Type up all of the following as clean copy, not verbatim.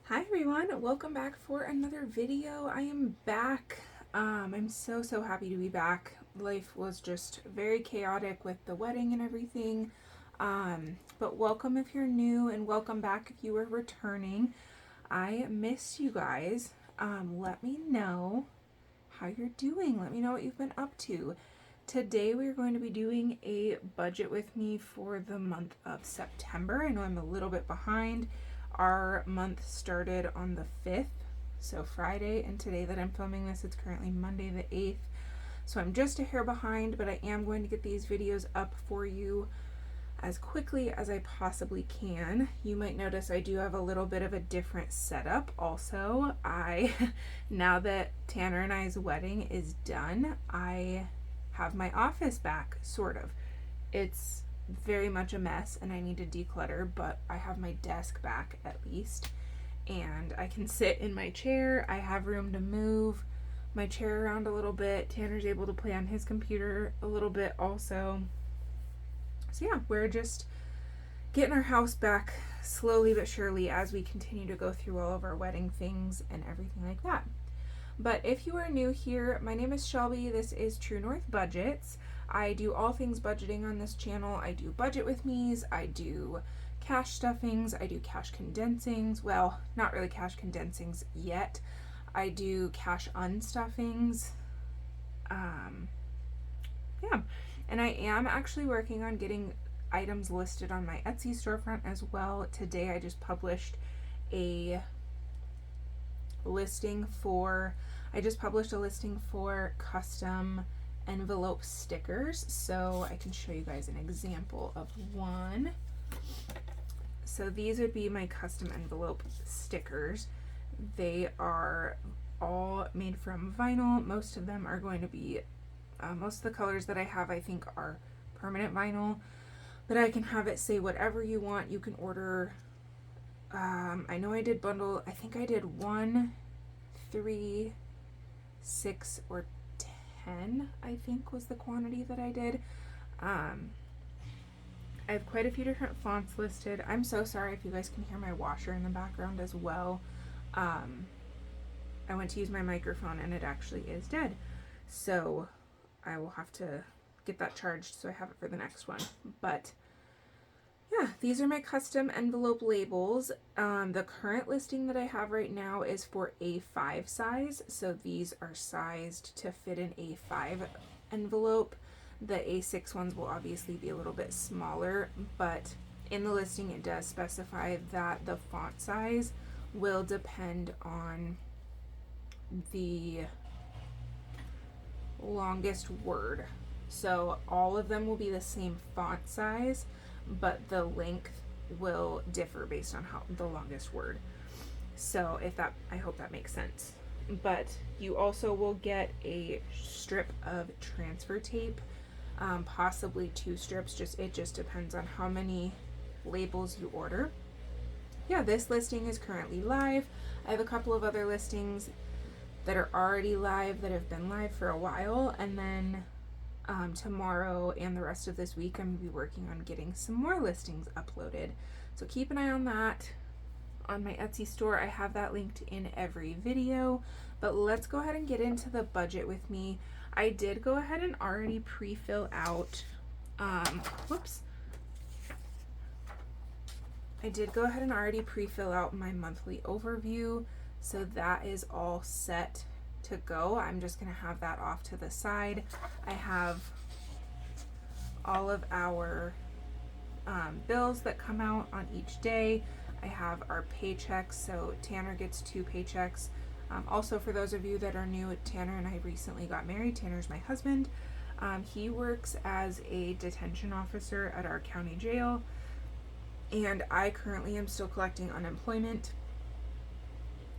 Hi everyone, welcome back for another video. I am back. I'm so happy to be back. Life was just very chaotic with the wedding and everything. But welcome if you're new and welcome back if you are returning. I missed you guys. Let me know how you're doing. Let me know what you've been up to. Today we're going to be doing a budget with me for the month of September. I know I'm a little bit behind. Our month started on the 5th, so Friday, and today that I'm filming this, it's currently Monday the 8th. So I'm just a hair behind, but I am going to get these videos up for you as quickly as I possibly can. You might notice I do have a little bit of a different setup also. Now that Tanner and I's wedding is done, I have my office back, sort of. It's very much a mess and I need to declutter, but I have my desk back at least, and I can sit in my chair. I have room to move my chair around a little bit. Tanner's able to play on his computer a little bit also. So yeah, we're just getting our house back slowly but surely as we continue to go through all of our wedding things and everything like that. But if you are new here, my name is Shelby. This is True North Budgets. I do all things budgeting on this channel. I do budget with me's, I do cash stuffings, I do cash condensings. Well, not really cash condensings yet. I do cash unstuffings. Yeah, and I am actually working on getting items listed on my Etsy storefront as well. Today I just published a listing for custom envelope stickers, so I can show you guys an example of one. So these would be my custom envelope stickers. They are all made from vinyl. Most of them are going to be most of the colors that I have I think are permanent vinyl, but I can have it say whatever you want. You can order I know I did bundle, I think I did 1, 3, 6, or 10, I think was the quantity that I did. I have quite a few different fonts listed. I'm so sorry if you guys can hear my washer in the background as well. I went to use my microphone and it actually is dead, so I will have to get that charged so I have it for the next one. But yeah, these are my custom envelope labels. The current listing that I have right now is for A5 size, so these are sized to fit an A5 envelope. The A6 ones will obviously be a little bit smaller, but in the listing it does specify that the font size will depend on the longest word. So all of them will be the same font size, but the length will differ based on how the longest word. So I hope that makes sense. But you also will get a strip of transfer tape, possibly 2 strips. It just depends on how many labels you order. Yeah, this listing is currently live. I have a couple of other listings that are already live that have been live for a while, and then tomorrow and the rest of this week I'm going to be working on getting some more listings uploaded. So keep an eye on that on my Etsy store. I have that linked in every video. But let's go ahead and get into the budget with me. I did go ahead and already pre-fill out my monthly overview, so that is all set to go. I'm just going to have that off to the side. I have all of our bills that come out on each day. I have our paychecks, so Tanner gets 2 paychecks. Also, for those of you that are new, Tanner and I recently got married. Tanner's my husband. He works as a detention officer at our county jail, and I currently am still collecting unemployment.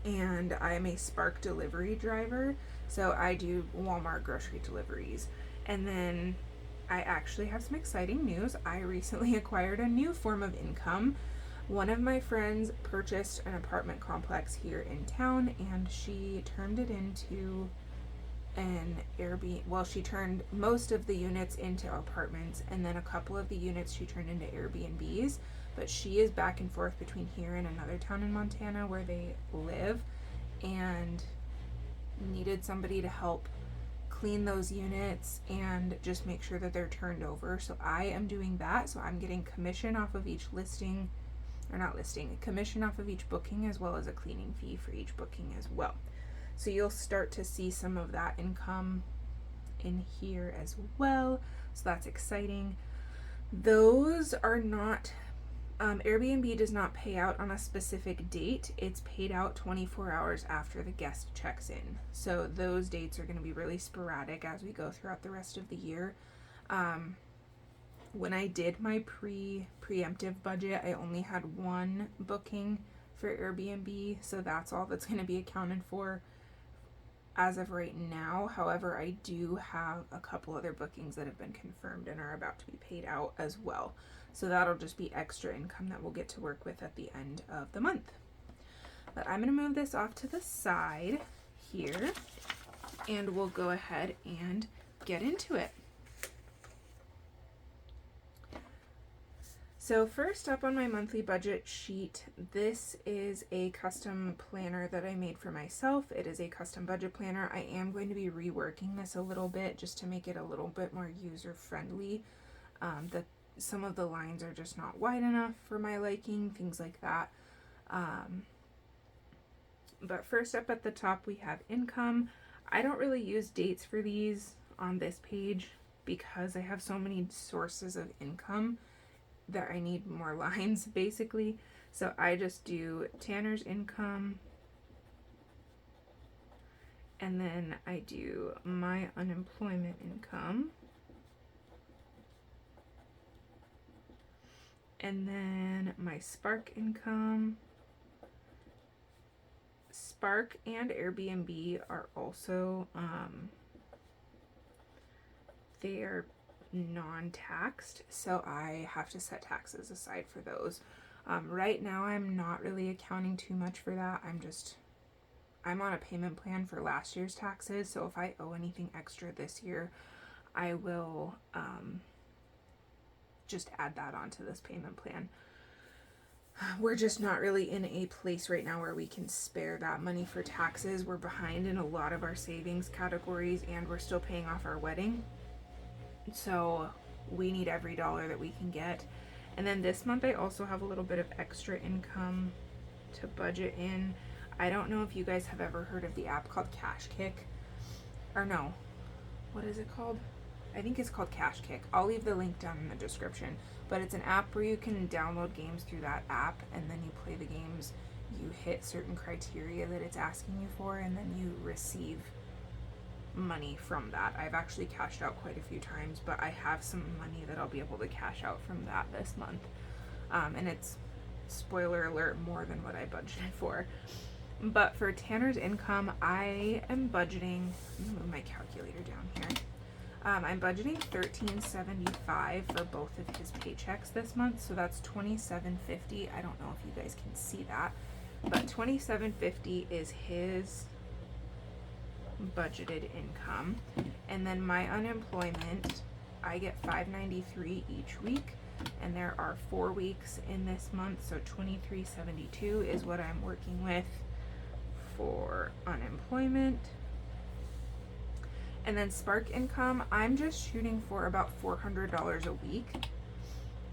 And I'm a Spark delivery driver, so I do Walmart grocery deliveries. And then I actually have some exciting news. I recently acquired a new form of income. One of my friends purchased an apartment complex here in town, and she turned it into an Airbnb. Well, she turned most of the units into apartments, and then a couple of the units she turned into Airbnbs. but she is back and forth between here and another town in Montana where they live, and needed somebody to help clean those units and just make sure that they're turned over. So I am doing that. So I'm getting commission off of each listing, or not listing, commission off of each booking, as well as a cleaning fee for each booking as well. So you'll start to see some of that income in here as well. So that's exciting. Those are not, Airbnb does not pay out on a specific date. It's paid out 24 hours after the guest checks in. So those dates are going to be really sporadic as we go throughout the rest of the year. When I did my preemptive budget, I only had one booking for Airbnb, so that's all that's going to be accounted for as of right now. However, I do have a couple other bookings that have been confirmed and are about to be paid out as well. So that'll just be extra income that we'll get to work with at the end of the month. But I'm going to move this off to the side here, and we'll go ahead and get into it. So first up on my monthly budget sheet, this is a custom planner that I made for myself. It is a custom budget planner. I am going to be reworking this a little bit just to make it a little bit more user friendly. Some of the lines are just not wide enough for my liking, things like that. But first up at the top, we have income. I don't really use dates for these on this page because I have so many sources of income that I need more lines basically. So I just do Tanner's income, and then I do my unemployment income, and then my Spark income. Spark and Airbnb are also they are non-taxed, so I have to set taxes aside for those. Right now I'm not really accounting too much for that. I'm on a payment plan for last year's taxes, so if I owe anything extra this year, I will just add that onto this payment plan. We're just not really in a place right now where we can spare that money for taxes. We're behind in a lot of our savings categories, and we're still paying off our wedding. So we need every dollar that we can get. And then this month I also have a little bit of extra income to budget in. I don't know if you guys have ever heard of the app called Cashkick. Or no, what is it called? I think it's called Cashkick. I'll leave the link down in the description. But it's an app where you can download games through that app, and then you play the games. You hit certain criteria that it's asking you for, and then you receive money from that. I've actually cashed out quite a few times, but I have some money that I'll be able to cash out from that this month. And it's, spoiler alert, more than what I budgeted for. But for Tanner's income, I am budgeting, let me move my calculator down here. I'm budgeting $13.75 for both of his paychecks this month, so that's $27.50. I don't know if you guys can see that, but $27.50 is his budgeted income. And then my unemployment, I get $5.93 each week, and there are 4 weeks in this month, so $23.72 is what I'm working with for unemployment. And then Spark income, I'm just shooting for about $400 a week,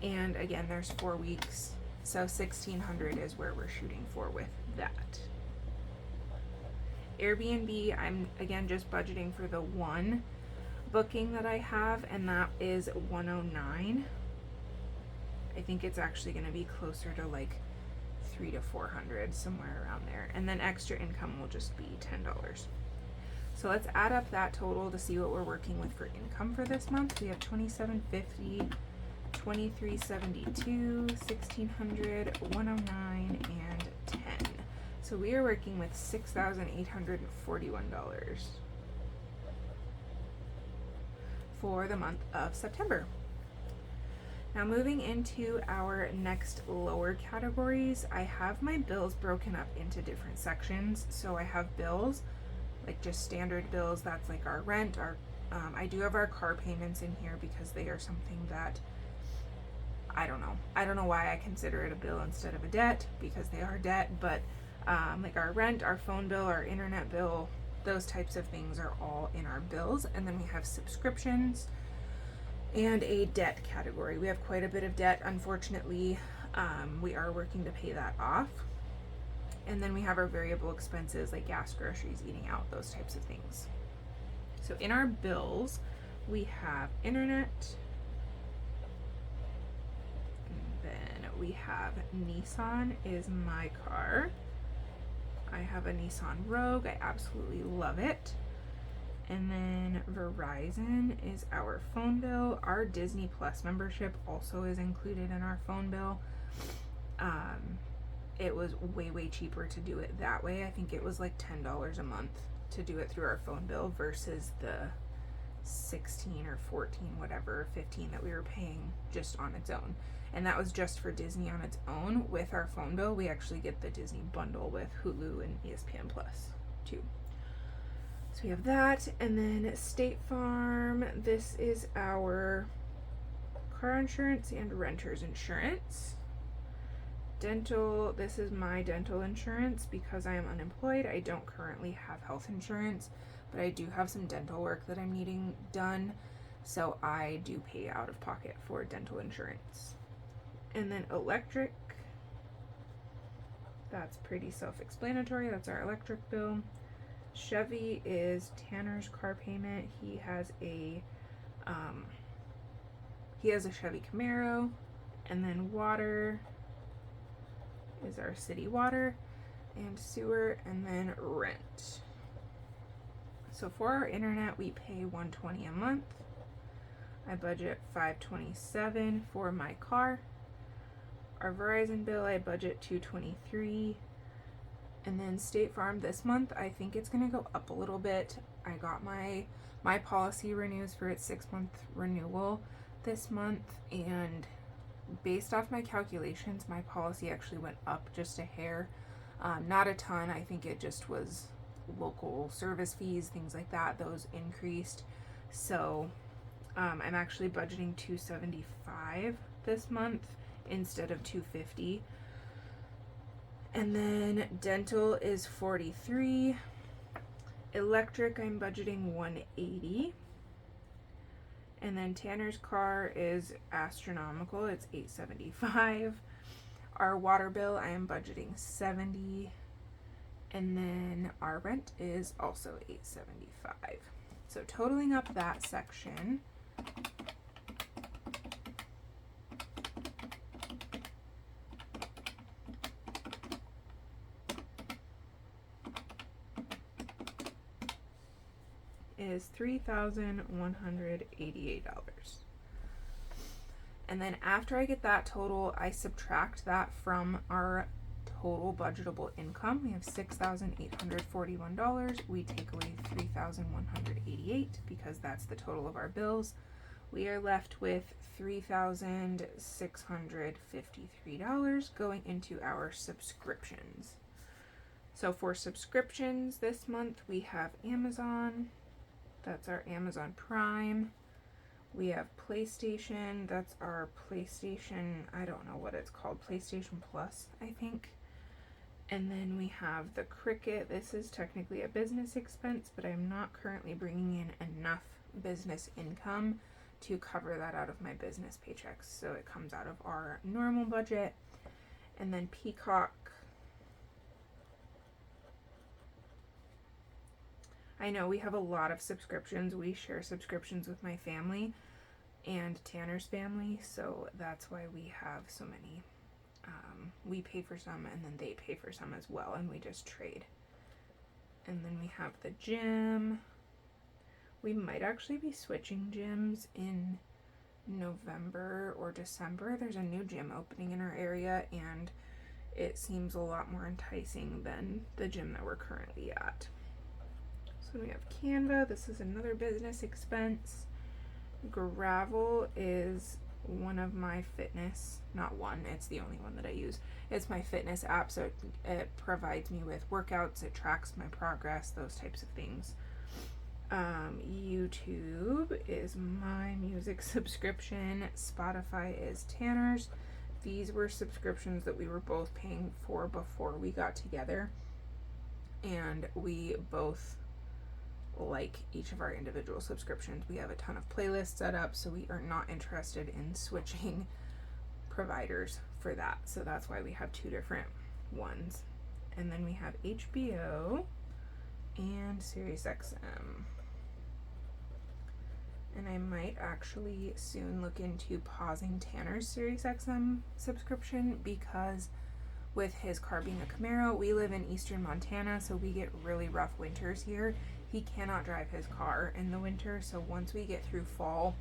and again there's 4 weeks, so $1,600 is where we're shooting for with that. Airbnb, I'm again just budgeting for the one booking that I have, and that is $109. I think it's actually going to be closer to like $300 to $400, somewhere around there. And then extra income will just be $10. So let's add up that total to see what we're working with for income for this month. We have $27.50, $23.72, $1,600, $109, and $10. So we are working with $6,841 for the month of September. Now moving into our next lower categories, I have my bills broken up into different sections. So I have bills, like just standard bills, that's like our rent, our I do have our car payments in here because they are something that I don't know. I don't know why I consider it a bill instead of a debt, because they are debt, but like our rent, our phone bill, our internet bill, those types of things are all in our bills. And then we have subscriptions and a debt category. We have quite a bit of debt, unfortunately. We are working to pay that off. And then we have our variable expenses like gas, groceries, eating out, those types of things. So in our bills, we have internet, and then we have Nissan is my car. I have a Nissan Rogue. I absolutely love it. And then Verizon is our phone bill. Our Disney Plus membership also is included in our phone bill. It was way cheaper to do it that way. I think it was like $10 a month to do it through our phone bill versus the 16 or 14, whatever, 15 that we were paying just on its own. And that was just for Disney on its own. With our phone bill, we actually get the Disney bundle with Hulu and ESPN Plus too. So we have that. And then State Farm, this is our car insurance and renter's insurance. Dental, this is my dental insurance because I am unemployed. I don't currently have health insurance, but I do have some dental work that I'm needing done, so I do pay out of pocket for dental insurance. And then electric, that's pretty self-explanatory. That's our electric bill. Chevy is Tanner's car payment. He has a Chevy Camaro. And then water is our city water and sewer, and then rent. So for our internet, we pay $120 a month. I budget $527 for my car. Our Verizon bill, I budget $223. And then State Farm this month, I think it's gonna go up a little bit. I got my policy renews for its 6-month renewal this month, and based off my calculations, my policy actually went up just a hair. Not a ton. I think it just was local service fees, things like that. Those increased. So I'm actually budgeting $275 this month instead of $250. And then dental is $43. Electric, I'm budgeting $180. And then Tanner's car is astronomical. It's $875. Our water bill, I am budgeting $70. And then our rent is also $875. So totaling up that section, is $3,188. And then after I get that total, I subtract that from our total budgetable income. We have $6,841. We take away $3,188 because that's the total of our bills. We are left with $3,653 going into our subscriptions. So for subscriptions this month, we have Amazon. That's our Amazon Prime. We have PlayStation. That's our PlayStation, I don't know what it's called, PlayStation Plus, I think. And then we have the Cricket. This is technically a business expense, but I'm not currently bringing in enough business income to cover that out of my business paychecks. So it comes out of our normal budget. And then Peacock. I know we have a lot of subscriptions. We share subscriptions with my family and Tanner's family, so that's why we have so many. We pay for some and then they pay for some as well, and we just trade. And then we have the gym. We might actually be switching gyms in November or December. There's a new gym opening in our area, and it seems a lot more enticing than the gym that we're currently at. So we have Canva. This is another business expense. Gravel is one of my fitness, not one, it's the only one that I use. It's my fitness app, so it provides me with workouts, it tracks my progress, those types of things. YouTube is my music subscription. Spotify is Tanner's. These were subscriptions that we were both paying for before we got together, and we both like each of our individual subscriptions. We have a ton of playlists set up, so we are not interested in switching providers for that. So that's why we have two different ones. And then we have HBO and SiriusXM. And I might actually soon look into pausing Tanner's SiriusXM subscription, because with his car being a Camaro, we live in eastern Montana, so we get really rough winters here. He cannot drive his car in the winter, so once we get through fall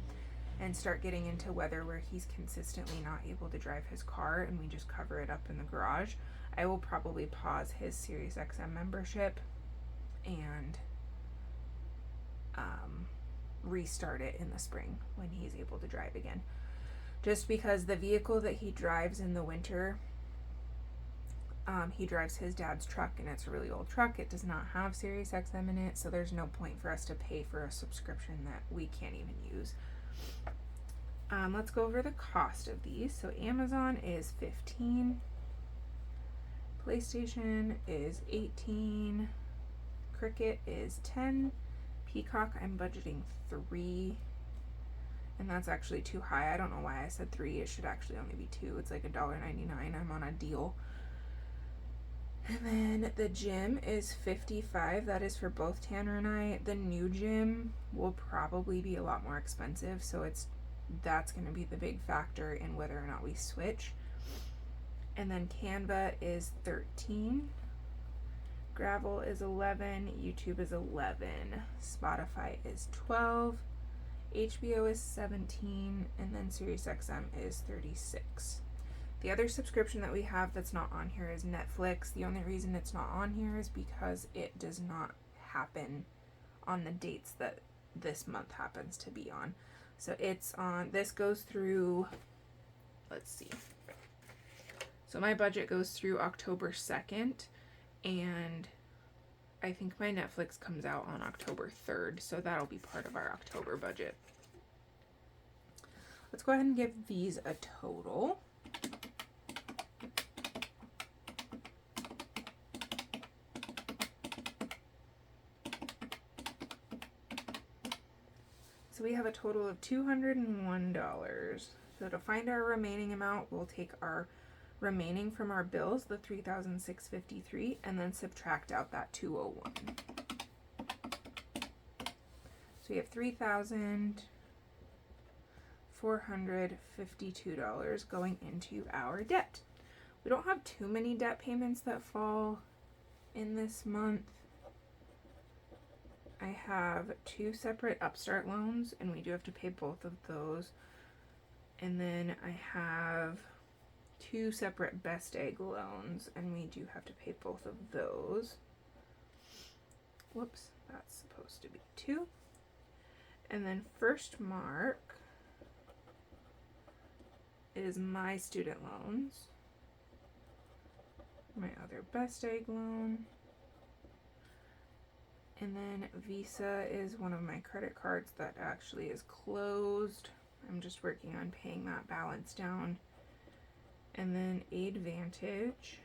and start getting into weather where he's consistently not able to drive his car and we just cover it up in the garage, I will probably pause his SiriusXM membership and restart it in the spring when he's able to drive again. Just because the vehicle that he drives in the winter, he drives his dad's truck, and it's a really old truck. It does not have SiriusXM in it, so there's no point for us to pay for a subscription that we can't even use. Let's go over the cost of these. So Amazon is $15, PlayStation is $18, Cricket is $10, Peacock I'm budgeting $3, and that's actually too high. I don't know why I said $3. It should actually only be $2. It's like $1.99. I'm on a deal. And then the gym is $55. That is for both Tanner and I. The new gym will probably be a lot more expensive, so that's going to be the big factor in whether or not we switch. And then Canva is $13. Gravel is $11. YouTube is $11. Spotify is $12. HBO is $17. And then SiriusXM is $36. The other subscription that we have that's not on here is Netflix. The only reason it's not on here is because it does not happen on the dates that this month happens to be on. So it's on, this goes through, let's see. So my budget goes through October 2nd, and I think my Netflix comes out on October 3rd, so that'll be part of our October budget. Let's go ahead and give these a total. So we have a total of $201. So to find our remaining amount, we'll take our remaining from our bills, the $3,653, and then subtract out that $201. So we have $3,452 going into our debt. We don't have too many debt payments that fall in this month. I have 2 separate Upstart loans, and we do have to pay both of those. And then I have 2 separate Best Egg loans, and we do have to pay both of those. Whoops, that's supposed to be 2. And then First Mark is my student loans, my other Best Egg loan, and then Visa is one of my credit cards that actually is closed. I'm just working on paying that balance down. And then Advantage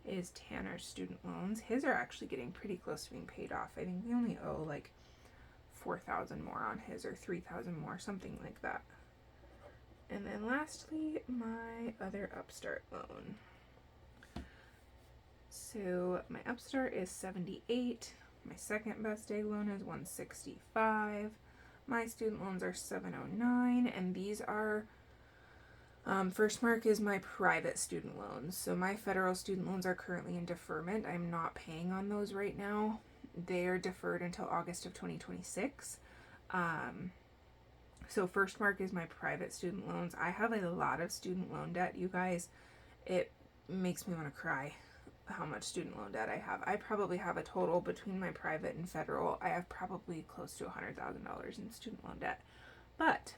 is Tanner's student loans. His are actually getting pretty close to being paid off. I think we only owe like $4,000 more on his, or $3,000 more, something like that. And then lastly, my other Upstart loan. So my Upstart is $78. My second Best Egg loan is $165. My student loans are $709, and these are First Mark is my private student loans. So my federal student loans are currently in deferment. I'm not paying on those right now. They are deferred until August of 2026. So First Mark is my private student loans. I have a lot of student loan debt, you guys. It makes me want to cry how much student loan debt I have. I probably have a total between my private and federal. I have probably close to $100,000 in student loan debt. But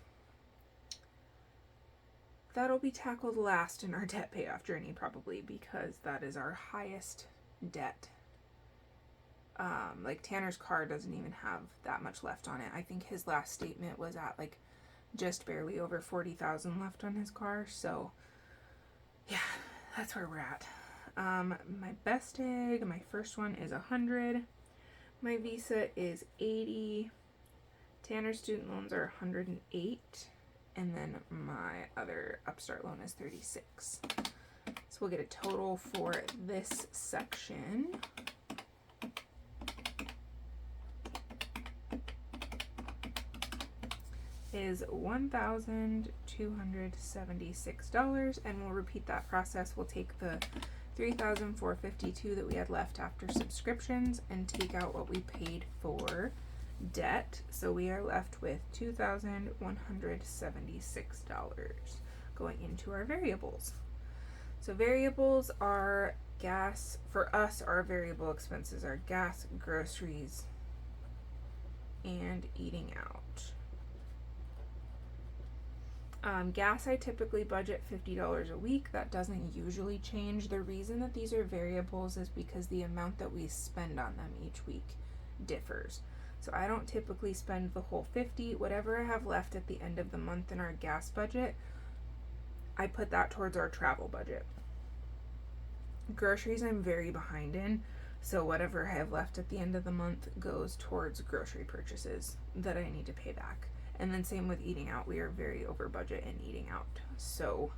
that'll be tackled last in our debt payoff journey, probably, because that is our highest debt Like Tanner's car doesn't even have that much left on it. I think his last statement was at like just barely over 40,000 left on his car. So yeah, that's where we're at. My best egg, my first one is 100. My Visa is 80. Tanner's student loans are 108. And then my other Upstart loan is 36. So we'll get a total for this section. Is $1,276, and we'll repeat that process. We'll take the $3,452 that we had left after subscriptions and take out what we paid for debt. So we are left with $2,176 going into our variables. So variables are gas. For us, our variable expenses are gas, groceries, and eating out. Gas, I typically budget $50 a week. That doesn't usually change. The reason that these are variables is because the amount that we spend on them each week differs. So I don't typically spend the whole 50. Whatever I have left at the end of the month in our gas budget, I put that towards our travel budget. Groceries I'm very behind in, so whatever I have left at the end of the month goes towards grocery purchases that I need to pay back. And then same with eating out. We are very over budget in eating out. So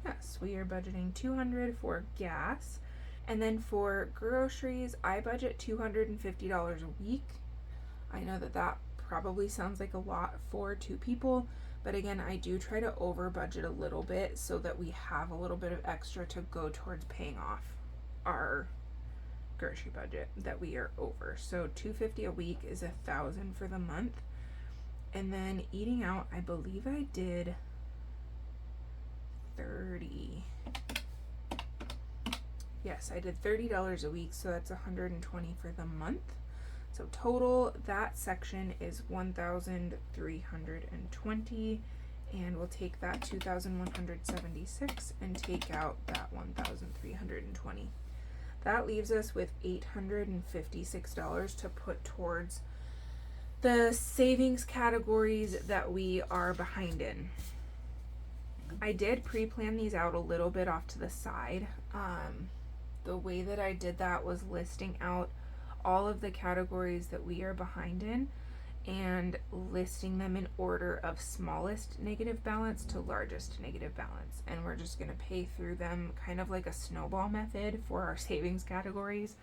yes, we are budgeting $200 for gas. And then for groceries, I budget $250 a week. I know that that probably sounds like a lot for two people, but again, I do try to over budget a little bit so that we have a little bit of extra to go towards paying off our grocery budget that we are over. So $250 a week is $1,000 for the month. And then eating out, I believe I did 30. Yes, I did $30 a week, so that's $120 for the month. So total, that section is $1,320, and we'll take that $2,176 and take out that $1,320. That leaves us with $856 to put towards the savings categories that we are behind in. I did pre-plan these out a little bit off to the side. The way that I did that was listing out all of the categories that we are behind in and listing them in order of smallest negative balance to largest negative balance. And we're just going to pay through them kind of like a snowball method for our savings categories,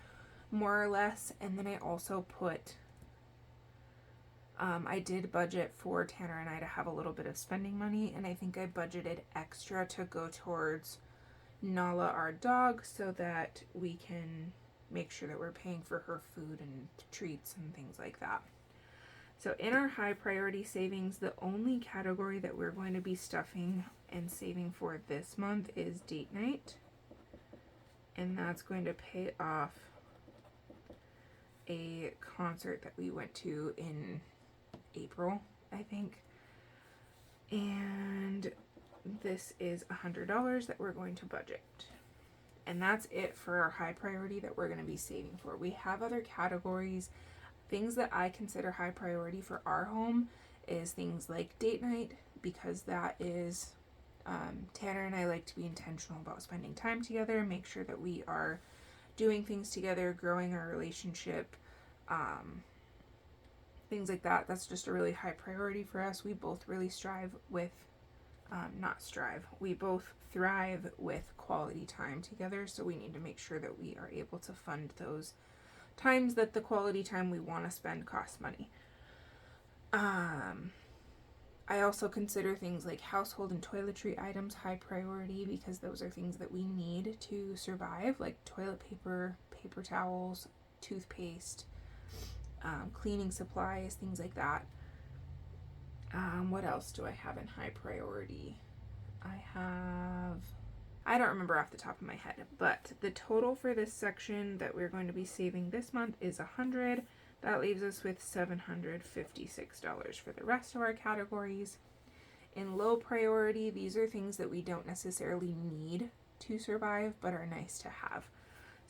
more or less. And then I also put I did budget for Tanner and I to have a little bit of spending money, and I think I budgeted extra to go towards Nala, our dog, so that we can make sure that we're paying for her food and treats and things like that. So in our high priority savings, the only category that we're going to be stuffing and saving for this month is date night, and that's going to pay off a concert that we went to in April, I think, and this is $100 that we're going to budget, and that's it for our high priority that we're going to be saving for. We have other categories. Things that I consider high priority for our home is things like date night, because that is Tanner and I like to be intentional about spending time together, make sure that we are doing things together, growing our relationship, things like that. That's just a really high priority for us. We both really we both thrive with quality time together, so we need to make sure that we are able to fund those times that the quality time we want to spend costs money. I also consider things like household and toiletry items high priority, because those are things that we need to survive, like toilet paper, paper towels, toothpaste, cleaning supplies, things like that. What else do I have in high priority? I don't remember off the top of my head, but the total for this section that we're going to be saving this month is $100. That leaves us with $756 for the rest of our categories. In low priority, these are things that we don't necessarily need to survive, but are nice to have.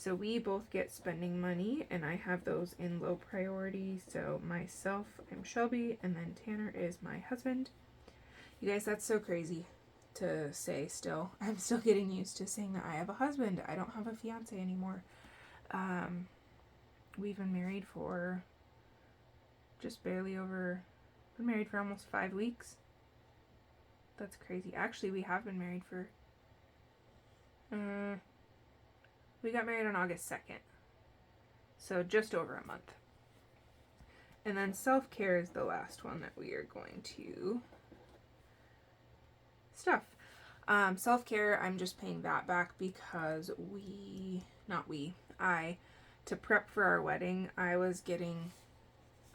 So we both get spending money, and I have those in low priority. So myself, I'm Shelby, and then Tanner is my husband. You guys, that's so crazy to say still. I'm still getting used to saying that I have a husband. I don't have a fiance anymore. We've been married for just barely over, been married for almost 5 weeks. That's crazy. Actually, we have been married for, we got married on August 2nd. So just over a month. And then self-care is the last one that we are going to stuff. Self-care, I'm just paying that back because to prep for our wedding, I was getting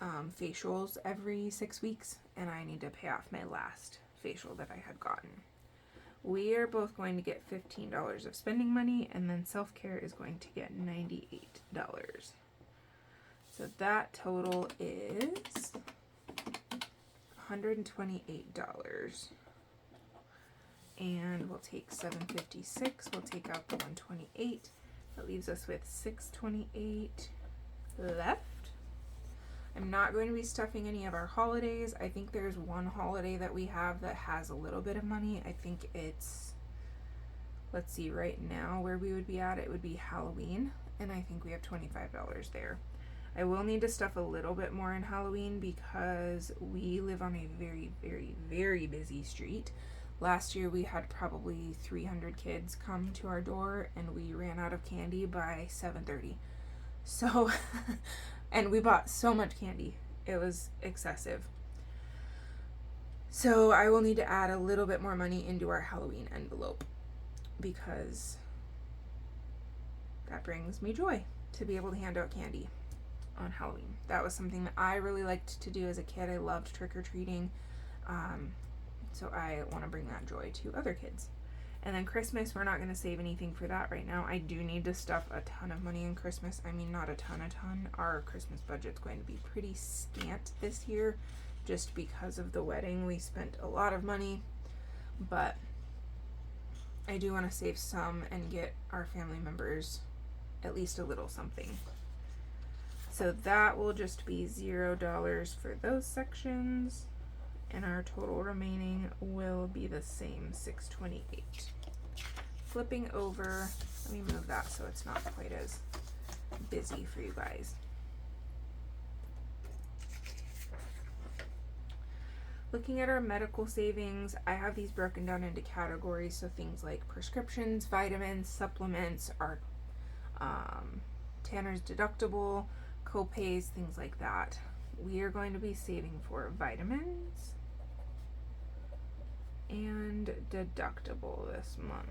facials every 6 weeks, and I need to pay off my last facial that I had gotten. We are both going to get $15 of spending money, and then self-care is going to get $98. So that total is $128. And we'll take $756, we'll take out the $128. That leaves us with $628 left. I'm not going to be stuffing any of our holidays. I think there's one holiday that we have that has a little bit of money. I think it's, let's see, right now where we would be at, it would be Halloween. And I think we have $25 there. I will need to stuff a little bit more in Halloween because we live on a very, very, very busy street. Last year we had probably 300 kids come to our door, and we ran out of candy by 7:30. So, and we bought so much candy. It was excessive. So I will need to add a little bit more money into our Halloween envelope because that brings me joy to be able to hand out candy on Halloween. That was something that I really liked to do as a kid. I loved trick-or-treating. So I want to bring that joy to other kids. And then Christmas, we're not going to save anything for that right now. I do need to stuff a ton of money in Christmas. I mean, not a ton. Our Christmas budget's going to be pretty scant this year just because of the wedding. We spent a lot of money, but I do want to save some and get our family members at least a little something. So that will just be $0 for those sections. And our total remaining will be the same, $628. Flipping over, let me move that so it's not quite as busy for you guys. Looking at our medical savings, I have these broken down into categories, so things like prescriptions, vitamins, supplements, our Tanner's deductible, co-pays, things like that. We are going to be saving for vitamins and deductible this month.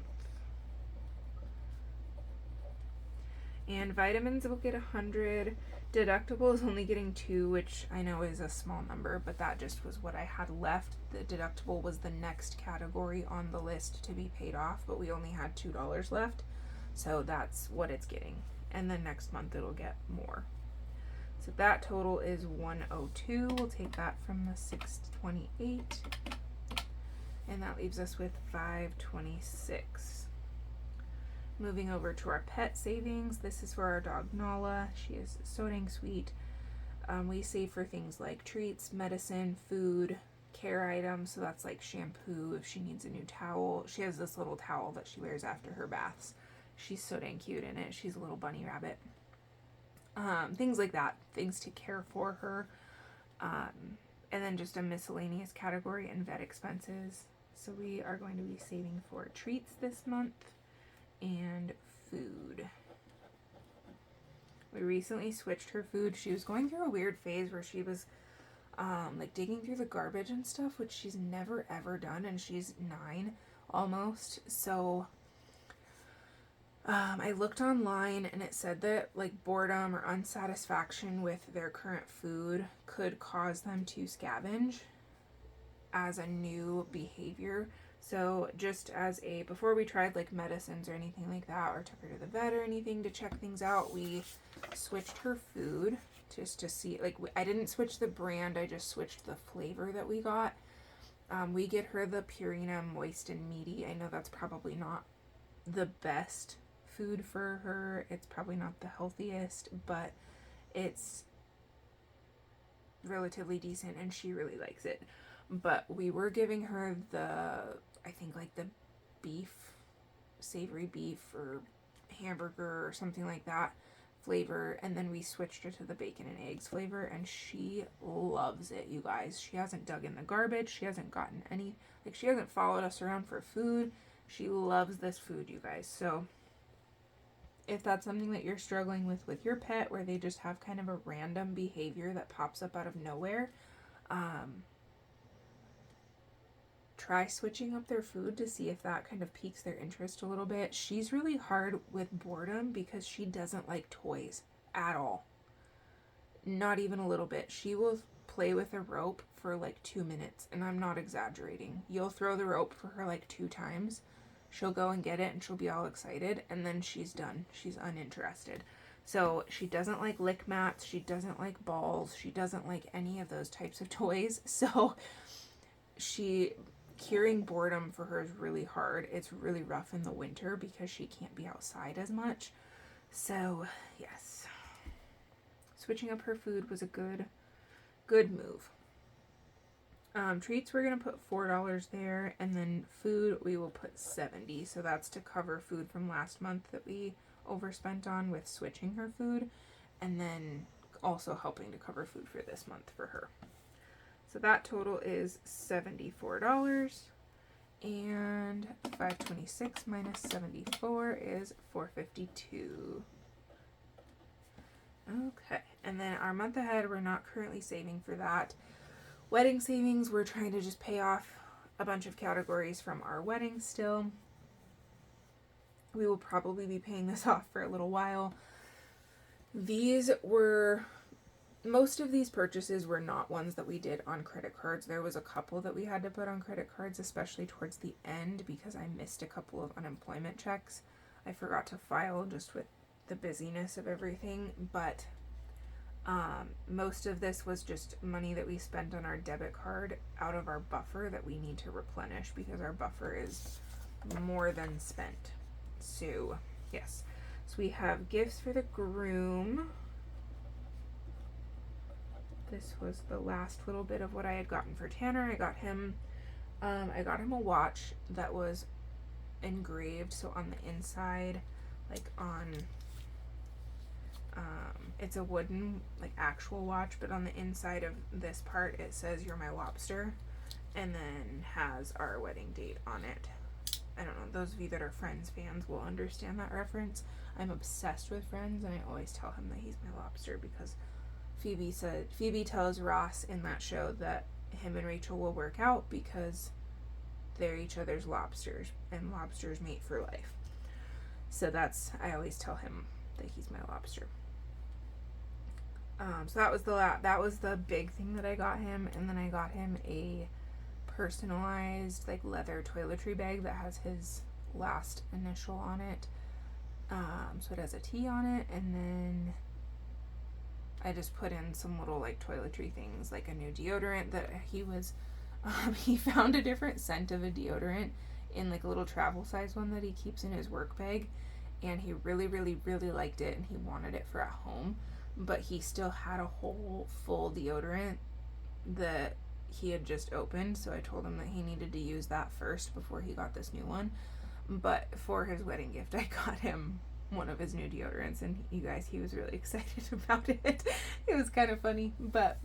And vitamins will get 100. Deductible is only getting 2, which I know is a small number, but that just was what I had left. The deductible was the next category on the list to be paid off, but we only had $2 left, so that's what it's getting. And then next month it'll get more. So that total is $102. We'll take that from the $628. And that leaves us with $526. Moving over to our pet savings. This is for our dog Nala. She is so dang sweet. We save for things like treats, medicine, food, care items. So that's like shampoo if she needs a new towel. She has this little towel that she wears after her baths. She's so dang cute in it. She's a little bunny rabbit. Things like that. Things to care for her. And then just a miscellaneous category and vet expenses. So we are going to be saving for treats this month and food. We recently switched her food. She was going through a weird phase where she was like digging through the garbage and stuff, which she's never ever done, and she's 9 almost. So I looked online and it said that like boredom or unsatisfaction with their current food could cause them to scavenge as a new behavior. So just as before we tried like medicines or anything like that, or took her to the vet or anything to check things out, we switched her food just to see, like I didn't switch the brand, I just switched the flavor that we got. We get her the Purina Moist and Meaty. I know that's probably not the best food for her. It's probably not the healthiest, but it's relatively decent and she really likes it. But we were giving her I think like the beef, savory beef or hamburger or something like that flavor, and then we switched her to the bacon and eggs flavor, and she loves it, you guys. She hasn't dug in the garbage. She hasn't gotten any, like, she hasn't followed us around for food. She loves this food, you guys. So if that's something that you're struggling with your pet, where they just have kind of a random behavior that pops up out of nowhere, try switching up their food to see if that kind of piques their interest a little bit. She's really hard with boredom because she doesn't like toys at all. Not even a little bit. She will play with a rope for like 2 minutes, and I'm not exaggerating. You'll throw the rope for her like 2 times. She'll go and get it and she'll be all excited, and then she's done. She's uninterested. So she doesn't like lick mats. She doesn't like balls. She doesn't like any of those types of toys. So curing boredom for her is really hard. It's really rough in the winter because she can't be outside as much. So yes, switching up her food was a good move. Treats, we're gonna put $4 there, and then food we will put $70. So that's to cover food from last month that we overspent on with switching her food, and then also helping to cover food for this month for her. So that total is $74, and 526 minus 74 is $452. Okay, and then our month ahead, we're not currently saving for that. Wedding savings, we're trying to just pay off a bunch of categories from our wedding still. We will probably be paying this off for a little while. Most of these purchases were not ones that we did on credit cards. There was a couple that we had to put on credit cards, especially towards the end, because I missed a couple of unemployment checks. I forgot to file just with the busyness of everything, but most of this was just money that we spent on our debit card out of our buffer that we need to replenish because our buffer is more than spent. So, yes. So we have gifts for the groom. This was the last little bit of what I had gotten for Tanner. I got him a watch that was engraved. So on the inside, like on, it's a wooden, like actual watch, but on the inside of this part, it says "You're my lobster," and then has our wedding date on it. I don't know, those of you that are Friends fans will understand that reference. I'm obsessed with Friends, and I always tell him that he's my lobster because Phoebe tells Ross in that show that him and Rachel will work out because they're each other's lobsters, and lobsters mate for life. So I always tell him that he's my lobster. So that was the big thing that I got him, and then I got him a personalized like leather toiletry bag that has his last initial on it. So it has a T on it, and then I just put in some little like toiletry things, like a new deodorant that he found a different scent of a deodorant in like a little travel size one that he keeps in his work bag, and he really, really, really liked it, and he wanted it for at home, but he still had a whole full deodorant that he had just opened, so I told him that he needed to use that first before he got this new one. But for his wedding gift, I got him one of his new deodorants, and you guys, he was really excited about it. It was kind of funny, but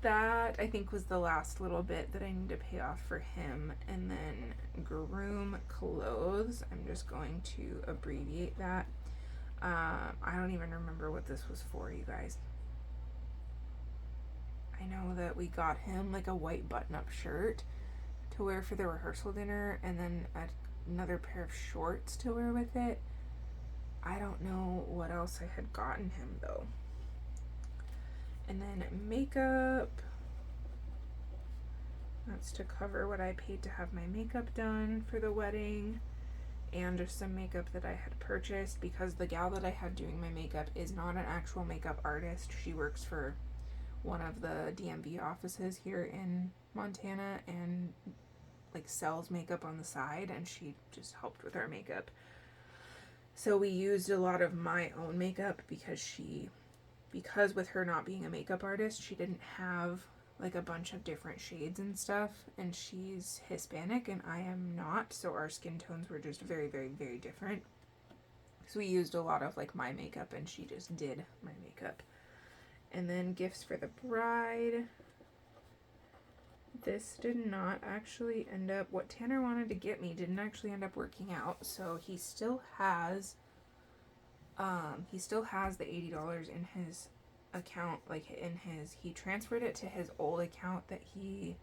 that I think was the last little bit that I need to pay off for him. And then groom clothes, I'm just going to abbreviate that. I don't even remember what this was for, you guys. I know that we got him like a white button-up shirt to wear for the rehearsal dinner, and then another pair of shorts to wear with it. I don't know what else I had gotten him though. And then makeup. That's to cover what I paid to have my makeup done for the wedding, and just some makeup that I had purchased because the gal that I had doing my makeup is not an actual makeup artist. She works for one of the DMV offices here in Montana and like sells makeup on the side, and she just helped with our makeup. So we used a lot of my own makeup because with her not being a makeup artist, she didn't have like a bunch of different shades and stuff, and she's Hispanic and I am not, so our skin tones were just very, very, very different. So we used a lot of like my makeup and she just did my makeup. And then gifts for the bride. This did not actually end up, what Tanner wanted to get me didn't actually end up working out, so he still has the $80 in his account, like he transferred it to his old account that we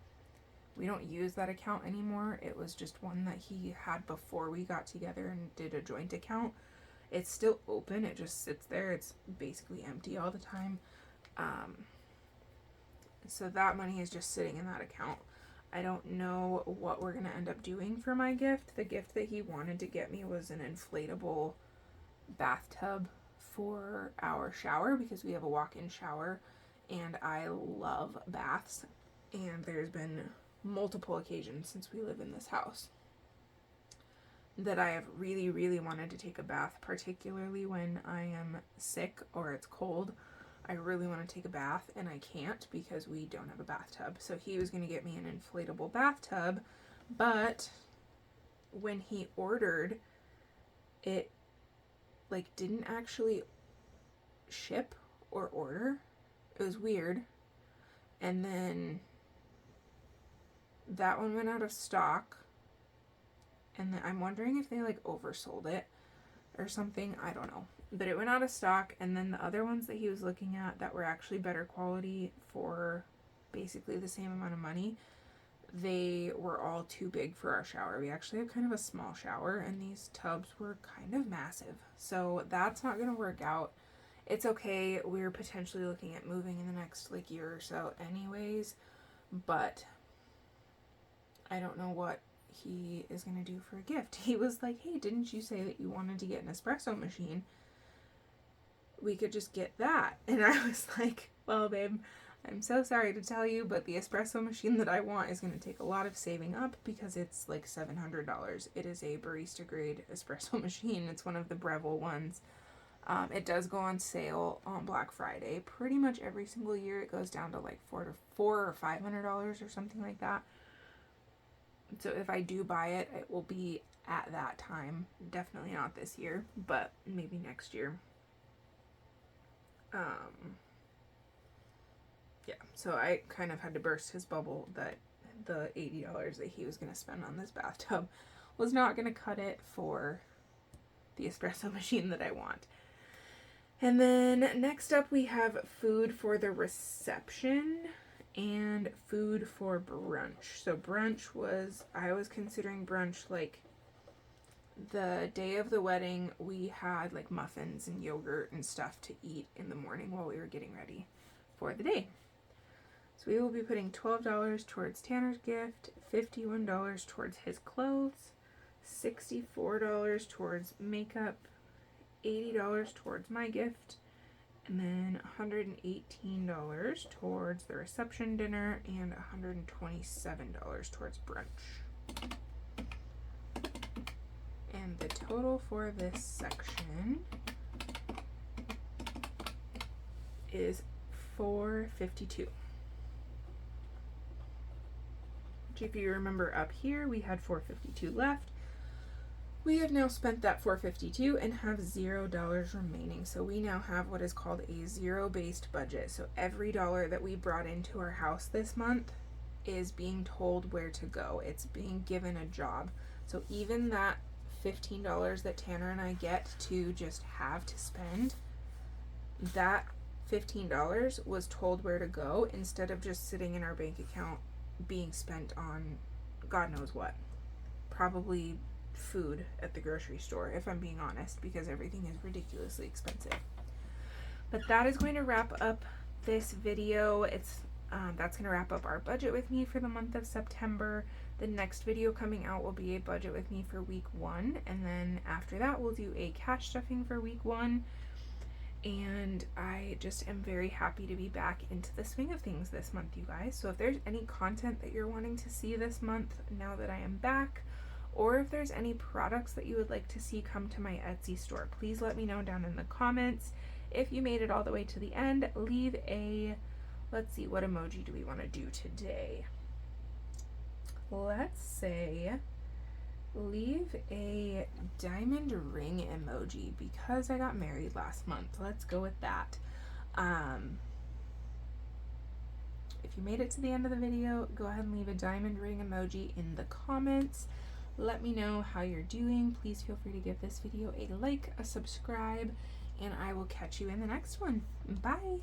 don't use that account anymore. It was just one that he had before we got together and did a joint account. It's still open, it just sits there, it's basically empty all the time. So that money is just sitting in that account. I don't know what we're gonna end up doing for my gift. The gift that he wanted to get me was an inflatable bathtub for our shower because we have a walk-in shower and I love baths, and there's been multiple occasions since we live in this house that I have really, really wanted to take a bath, particularly when I am sick or it's cold. I really want to take a bath and I can't because we don't have a bathtub. So he was going to get me an inflatable bathtub, but when he ordered it, like, didn't actually ship or order. It was weird. And then that one went out of stock. And then I'm wondering if they like oversold it or something. I don't know. But it went out of stock, and then the other ones that he was looking at that were actually better quality for basically the same amount of money, they were all too big for our shower. We actually have kind of a small shower, and these tubs were kind of massive. So that's not going to work out. It's okay. We're potentially looking at moving in the next like year or so anyways, but I don't know what he is going to do for a gift. He was like, hey, didn't you say that you wanted to get an espresso machine? We could just get that. And I was like, well, babe, I'm so sorry to tell you, but the espresso machine that I want is going to take a lot of saving up because it's like $700. It is a barista grade espresso machine. It's one of the Breville ones. It does go on sale on Black Friday. Pretty much every single year it goes down to like $400 or $500 or something like that. So if I do buy it, it will be at that time. Definitely not this year, but maybe next year. Yeah, so I kind of had to burst his bubble that the $80 that he was going to spend on this bathtub was not going to cut it for the espresso machine that I want. And then next up we have food for the reception and food for brunch. So brunch was, I was considering brunch like the day of the wedding. We had like muffins and yogurt and stuff to eat in the morning while we were getting ready for the day. So we will be putting $12 towards Tanner's gift, $51 towards his clothes, $64 towards makeup, $80 towards my gift, and then $118 towards the reception dinner, and $127 towards brunch. And the total for this section is $452. Which, if you remember up here, we had $452 left. We have now spent that $452 and have $0 remaining. So we now have what is called a zero-based budget. So every dollar that we brought into our house this month is being told where to go. It's being given a job. So even that $15 that Tanner and I get to just have to spend, that $15 was told where to go instead of just sitting in our bank account being spent on God knows what. Probably food at the grocery store, if I'm being honest, because everything is ridiculously expensive. But that is going to wrap up this video. That's going to wrap up our budget with me for the month of September. The next video coming out will be a budget with me for week 1, and then after that we'll do a cash stuffing for week 1. And I just am very happy to be back into the swing of things this month, you guys. So if there's any content that you're wanting to see this month now that I am back, or if there's any products that you would like to see come to my Etsy store. Please let me know down in the comments. If you made it all the way to the end, leave a, let's see, what emoji do we want to do today? Let's say leave a diamond ring emoji because I got married last month. Let's go with that. If you made it to the end of the video, go ahead and leave a diamond ring emoji in the comments. Let me know how you're doing. Please feel free to give this video a like, a subscribe, and I will catch you in the next one. Bye!